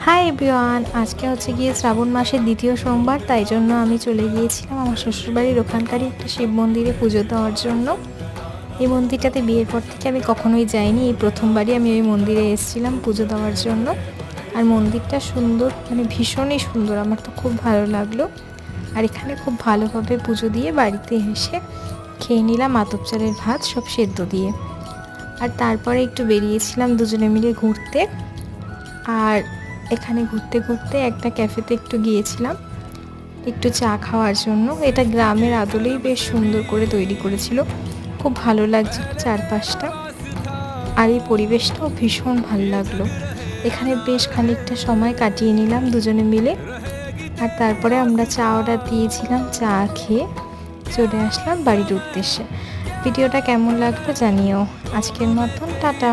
Hi everyone, আজকে হচ্ছে গিয়ে শ্রাবণ মাসের দ্বিতীয় সোমবার, তাই জন্য আমি চলে গিয়েছিলাম আমার শ্বশুরবাড়ির ওখানকারই একটা শিব মন্দিরে পুজো দেওয়ার জন্য। এই মন্দিরটাতে বিয়ের পর থেকে আমি কখনোই যাইনি, এই প্রথমবারই আমি ওই মন্দিরে এসেছিলাম পুজো দেওয়ার জন্য। আর মন্দিরটা সুন্দর, মানে ভীষণই সুন্দর, আমার তো খুব ভালো লাগলো। আর এখানে খুব ভালোভাবে পুজো দিয়ে বাড়িতে এসে খেয়ে নিলাম আতপ চালের ভাত সব সেদ্ধ দিয়ে। আর তারপরে একটু বেরিয়েছিলাম দুজনে মিলে ঘুরতে। আর এখানে ঘুরতে ঘুরতে একটা ক্যাফেতে একটু গিয়েছিলাম একটু চা খাওয়ার জন্য। এটা গ্রামের আদলেই বেশ সুন্দর করে তৈরি করেছিল, খুব ভালো লাগছিল চারপাশটা। আর এই পরিবেশটাও ভীষণ ভালো লাগলো। এখানে বেশ খানিকটা সময় কাটিয়ে নিলাম দুজনে মিলে। আর তারপরে আমরা চা অর্ডার দিয়েছিলাম, চা খেয়ে চলে আসলাম বাড়ির উদ্দেশ্যে। ভিডিওটা কেমন লাগলো জানিও। আজকের মতন টাটা।